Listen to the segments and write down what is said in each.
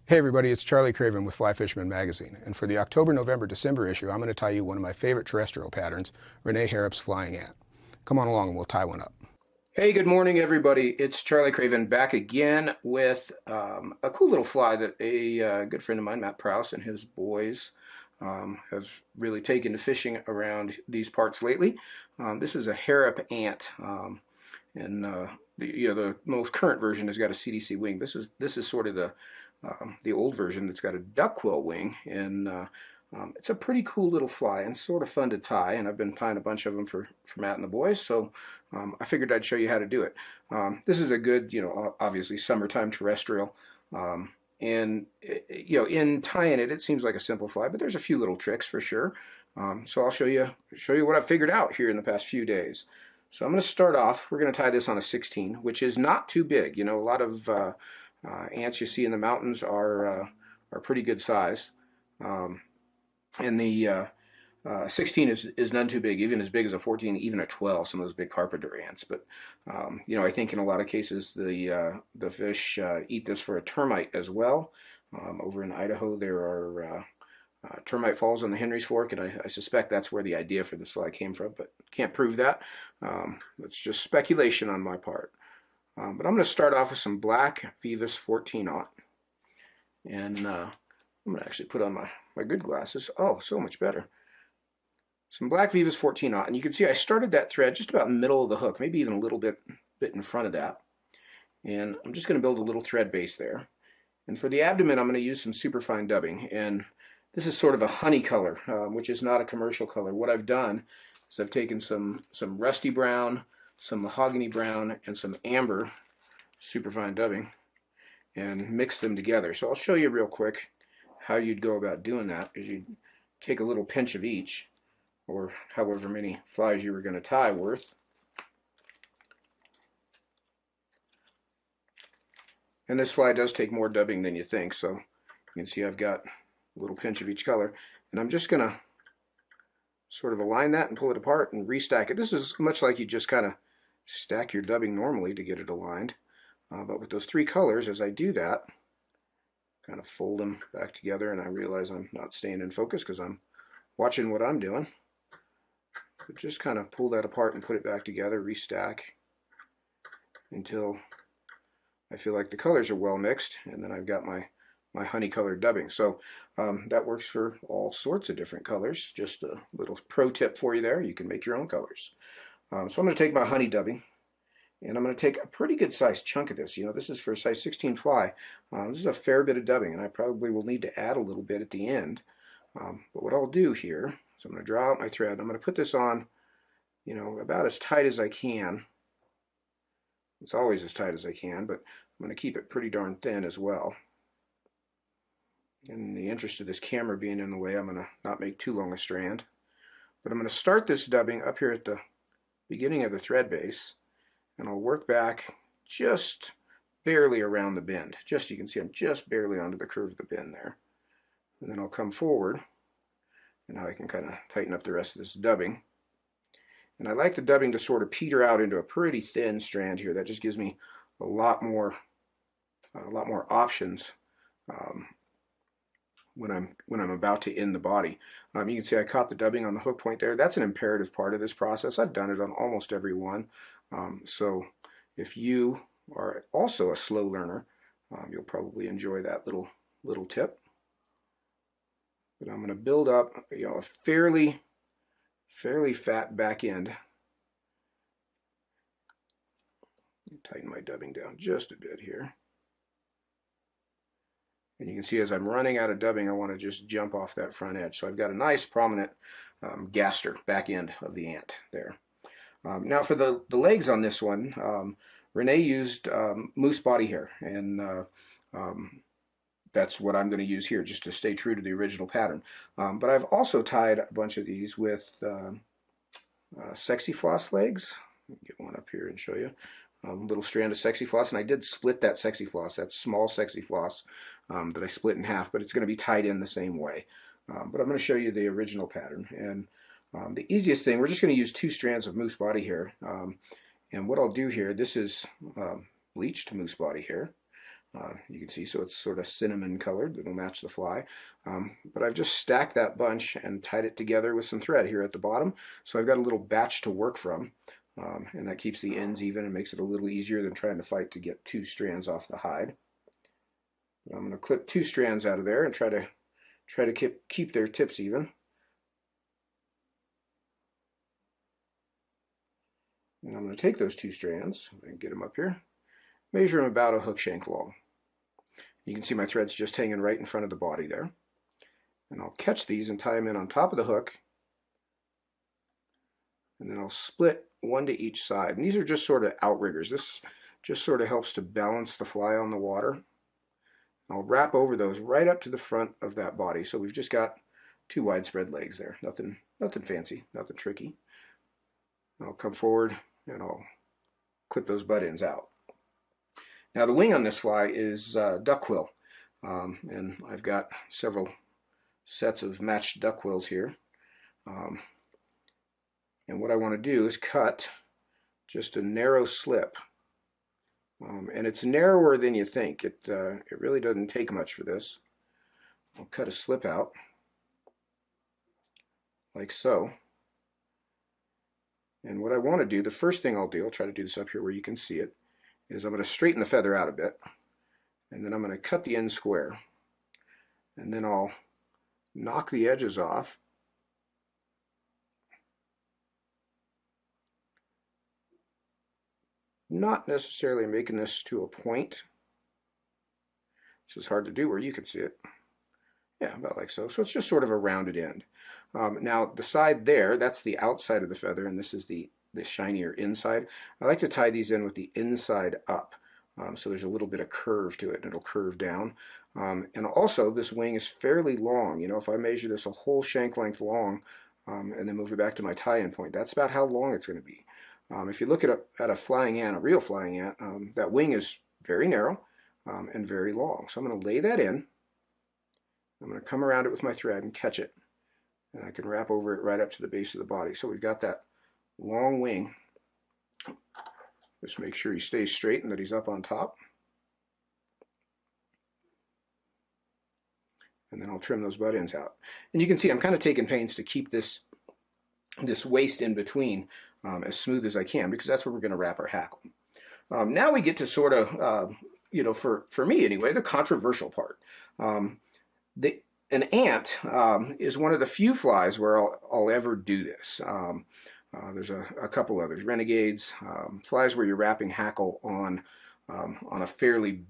Hey everybody, it's Charlie Craven with Fly Fisherman Magazine, and for the October, November, December issue, I'm going to tie you one of my favorite terrestrial patterns, Renee Harrop's Flying Ant. Come on along and we'll tie one up. Hey, good morning everybody. It's Charlie Craven back again with a cool little fly that a good friend of mine, Matt Prowse, and his boys have really taken to fishing around these parts lately. This is a Harrop ant, and the most current version has got a CDC wing. This is sort of the old version that's got a duckquill wing, and it's a pretty cool little fly and sort of fun to tie, and I've been tying a bunch of them for Matt and the boys, so I figured I'd show you how to do it. This is a good, obviously summertime terrestrial, and in tying it, it seems like a simple fly, but there's a few little tricks for sure. So I'll show you what I've figured out here in the past few days. So I'm going to start off. We're going to tie this on a 16, which is not too big. A lot of ants you see in the mountains are pretty good size, and the 16 is none too big, even as big as a 14, even a 12. Some of those big carpenter ants, but I think in a lot of cases the fish eat this for a termite as well. Over in Idaho, there are termite falls on the Henry's Fork, and I suspect that's where the idea for this fly came from, but can't prove that. That's just speculation on my part. But I'm going to start off with some black Vivus 14-aught, and I'm going to actually put on my good glasses. Oh, so much better. Some black Vivus 14-aught, and you can see I started that thread just about in the middle of the hook, maybe even a little bit in front of that. And I'm just going to build a little thread base there. And for the abdomen, I'm going to use some superfine dubbing, and this is sort of a honey color, which is not a commercial color. What I've done is I've taken some rusty brown, some mahogany brown, and some amber superfine dubbing and mix them together. So I'll show you real quick how you'd go about doing that. Is you'd take a little pinch of each, or however many flies you were going to tie worth. And this fly does take more dubbing than you think, so you can see I've got a little pinch of each color, and I'm just going to sort of align that and pull it apart and restack it. This is much like you just kind of stack your dubbing normally to get it aligned, but with those three colors, as I do that, kind of fold them back together, and I realize I'm not staying in focus because I'm watching what I'm doing. But just kind of pull that apart and put it back together, restack until I feel like the colors are well mixed, and then I've got my honey colored dubbing. So that works for all sorts of different colors. Just a little pro tip for you there. You can make your own colors. So I'm going to take my honey dubbing, and I'm going to take a pretty good sized chunk of this. This is for a size 16 fly. This is a fair bit of dubbing, and I probably will need to add a little bit at the end. But what I'll do here is I'm going to draw out my thread. I'm going to put this on, about as tight as I can. It's always as tight as I can, but I'm going to keep it pretty darn thin as well. In the interest of this camera being in the way, I'm going to not make too long a strand. But I'm going to start this dubbing up here at the beginning of the thread base, and I'll work back just barely around the bend. You can see I'm just barely onto the curve of the bend there. And then I'll come forward, and now I can kind of tighten up the rest of this dubbing. And I like the dubbing to sort of peter out into a pretty thin strand here. That just gives me a lot more options when I'm about to end the body. You can see I caught the dubbing on the hook point there. That's an imperative part of this process. I've done it on almost every one. So if you are also a slow learner, you'll probably enjoy that little tip. But I'm going to build up, a fairly fat back end. Tighten my dubbing down just a bit here. And you can see as I'm running out of dubbing, I want to just jump off that front edge. So I've got a nice prominent gaster back end of the ant there. Now for the legs on this one, Renee used moose body hair, and that's what I'm going to use here, just to stay true to the original pattern. But I've also tied a bunch of these with sexy floss legs. Let me get one up here and show you. A little strand of sexy floss, and I did split that sexy floss, that small sexy floss that I split in half, but it's going to be tied in the same way. But I'm going to show you the original pattern. And the easiest thing, we're just going to use 2 strands of moose body hair. And what I'll do here, this is bleached moose body hair. You can see, so it's sort of cinnamon colored. It'll match the fly. But I've just stacked that bunch and tied it together with some thread here at the bottom. So I've got a little batch to work from. And that keeps the ends even and makes it a little easier than trying to fight to get 2 strands off the hide. I'm going to clip 2 strands out of there and try to keep their tips even. And I'm going to take those 2 strands and get them up here, measure them about a hook shank long. You can see my thread's just hanging right in front of the body there. And I'll catch these and tie them in on top of the hook. And then I'll split 1 to each side. And these are just sort of outriggers. This just sort of helps to balance the fly on the water. I'll wrap over those right up to the front of that body. So we've just got 2 widespread legs there. Nothing fancy, nothing tricky. I'll come forward and I'll clip those butt ends out. Now the wing on this fly is duck quill. And I've got several sets of matched duck quills here. And what I want to do is cut just a narrow slip. And it's narrower than you think. It really doesn't take much for this. I'll cut a slip out, like so. And what I want to do, the first thing I'll try to do this up here where you can see it, is I'm going to straighten the feather out a bit. And then I'm going to cut the end square. And then I'll knock the edges off. Not necessarily making this to a point. This is hard to do where you can see it. Yeah, about like so. So it's just sort of a rounded end. Now the side there, that's the outside of the feather, and this is the shinier inside. I like to tie these in with the inside up. So there's a little bit of curve to it, and it'll curve down. And also, this wing is fairly long. You know, if I measure this a whole shank length long, and then move it back to my tie-in point, that's about how long it's going to be. If you look at a flying ant, a real flying ant, that wing is very narrow and very long. So I'm going to lay that in. I'm going to come around it with my thread and catch it. And I can wrap over it right up to the base of the body. So we've got that long wing. Just make sure he stays straight and that he's up on top. And then I'll trim those butt ends out. And you can see I'm kind of taking pains to keep this waist in between as smooth as I can, because that's where we're going to wrap our hackle. Now we get to sort of, you know, for me anyway, the controversial part. An ant is one of the few flies where I'll ever do this. There's a couple others, renegades, flies where you're wrapping hackle on a fairly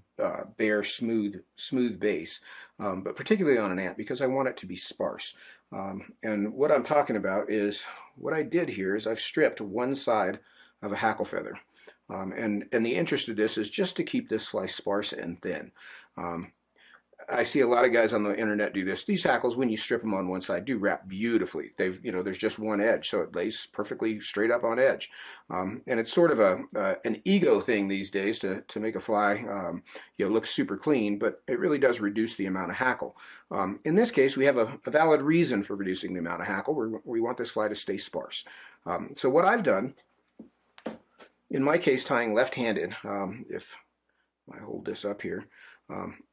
bare, smooth base, but particularly on an ant, because I want it to be sparse. And what I'm talking about is, what I did here is I've stripped one side of a hackle feather. And the interest of this is just to keep this fly sparse and thin. I see a lot of guys on the internet do this. These hackles, when you strip them on one side, do wrap beautifully. There's just one edge, so it lays perfectly straight up on edge. And it's sort of an ego thing these days to make a fly look super clean, but it really does reduce the amount of hackle. In this case, we have a valid reason for reducing the amount of hackle. We want this fly to stay sparse. So what I've done, in my case, tying left-handed, if I hold this up here,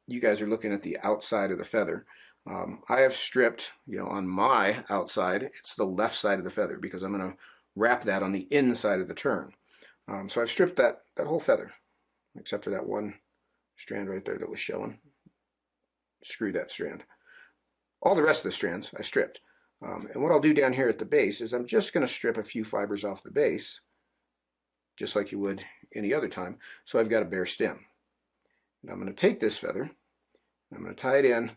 you guys are looking at the outside of the feather. I have stripped, on my outside, it's the left side of the feather, because I'm going to wrap that on the inside of the turn. So I've stripped that whole feather, except for that one strand right there that was showing. Screw that strand. All the rest of the strands I stripped. And what I'll do down here at the base is I'm just going to strip a few fibers off the base, just like you would any other time, so I've got a bare stem. And I'm going to take this feather, I'm going to tie it in.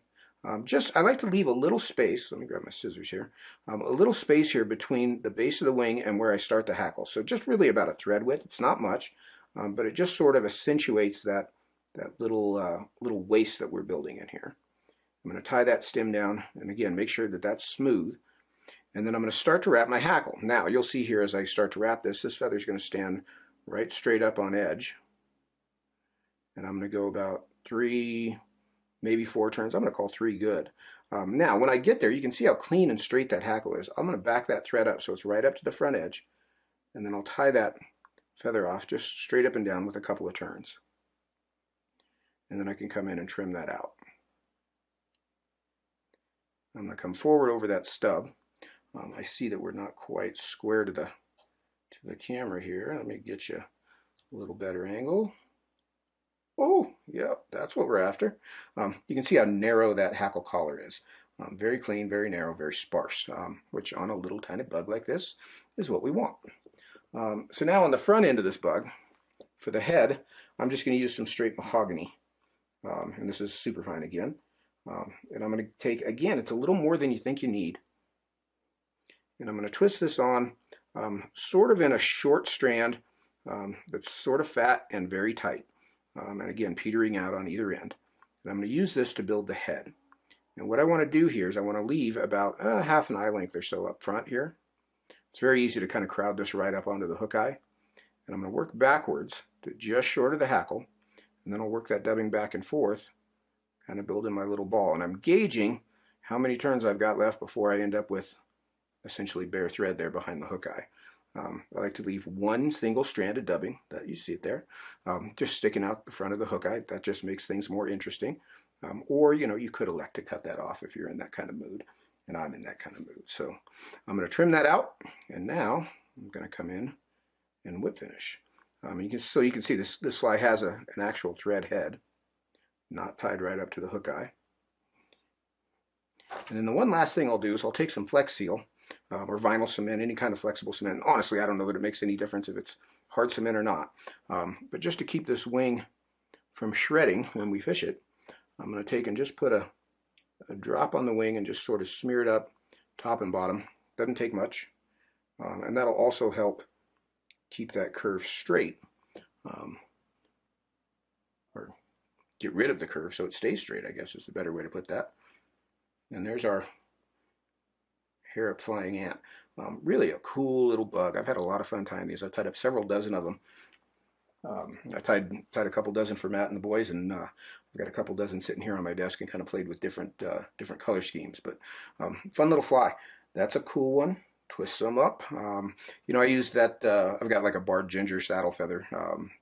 I like to leave a little space, let me grab my scissors here, a little space here between the base of the wing and where I start the hackle. So just really about a thread width. It's not much, but it just sort of accentuates that little waist that we're building in here. I'm going to tie that stem down, and again, make sure that that's smooth. And then I'm going to start to wrap my hackle. Now, you'll see here as I start to wrap this feather is going to stand right straight up on edge. And I'm going to go about 3, maybe 4 turns. I'm going to call 3 good. Now, when I get there, you can see how clean and straight that hackle is. I'm going to back that thread up so it's right up to the front edge. And then I'll tie that feather off just straight up and down with a couple of turns. and then I can come in and trim that out. I'm going to come forward over that stub. I see that we're not quite square to the camera here. Let me get you a little better angle. Oh, yeah, that's what we're after. You can see how narrow that hackle collar is. Very clean, very narrow, very sparse, which on a little tiny bug like this is what we want. So now on the front end of this bug, for the head, I'm just going to use some straight mahogany. And this is superfine again. And I'm going to take, again, it's a little more than you think you need. And I'm going to twist this on sort of in a short strand that's sort of fat and very tight. And again, petering out on either end. And I'm going to use this to build the head. And what I want to do here is I want to leave about half an eye length or so up front here. It's very easy to kind of crowd this right up onto the hook eye. And I'm going to work backwards to just short of the hackle. And then I'll work that dubbing back and forth, kind of building my little ball. And I'm gauging how many turns I've got left before I end up with essentially bare thread there behind the hook eye. I like to leave one single strand of dubbing, that you see it there, just sticking out the front of the hook eye. That just makes things more interesting. Or, you know, you could elect to cut that off if you're in that kind of mood, and I'm in that kind of mood. So I'm going to trim that out, and now I'm going to come in and whip finish. You can see this fly has an actual thread head, not tied right up to the hook eye. And then the one last thing I'll do is I'll take some Flex Seal or vinyl cement, any kind of flexible cement. Honestly, I don't know that it makes any difference if it's hard cement or not. But just to keep this wing from shredding when we fish it, I'm going to take and just put a drop on the wing and just sort of smear it up top and bottom. Doesn't take much. And that'll also help keep that curve straight. Or get rid of the curve so it stays straight, I guess is the better way to put that. And there's our Harrop flying ant. Really a cool little bug. I've had a lot of fun tying these. I've tied up several dozen of them. I tied a couple dozen for Matt and the boys, and I've got a couple dozen sitting here on my desk and kind of played with different color schemes. But fun little fly. That's a cool one. Twist them up. You know, I used that. I've got like a barred ginger saddle feather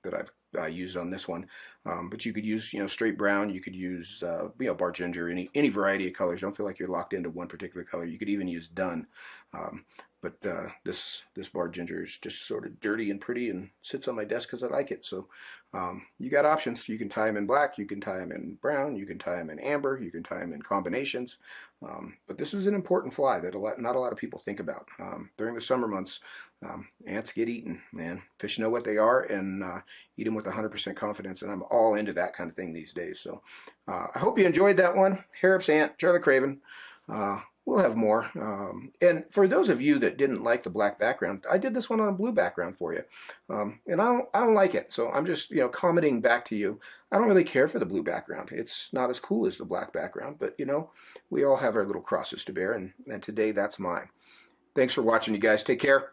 that I've used on this one. But you could use, you know, straight brown. You could use, you know, barred ginger. Any variety of colors. Don't feel like you're locked into one particular color. You could even use dun. But this barred ginger is just sort of dirty and pretty and sits on my desk because I like it. So you got options. You can tie them in black. You can tie them in brown. You can tie them in amber. You can tie them in combinations. But this is an important fly that not a lot of people think about. During the summer months, ants get eaten, man. Fish know what they are and eat them with 100% confidence. And I'm all into that kind of thing these days. So I hope you enjoyed that one. Harrop's ant, Charlie Craven. We'll have more. And for those of you that didn't like the black background, I did this one on a blue background for you. And I don't like it. So I'm just, you know, commenting back to you. I don't really care for the blue background. It's not as cool as the black background, but you know, we all have our little crosses to bear, and today that's mine. Thanks for watching, you guys. Take care.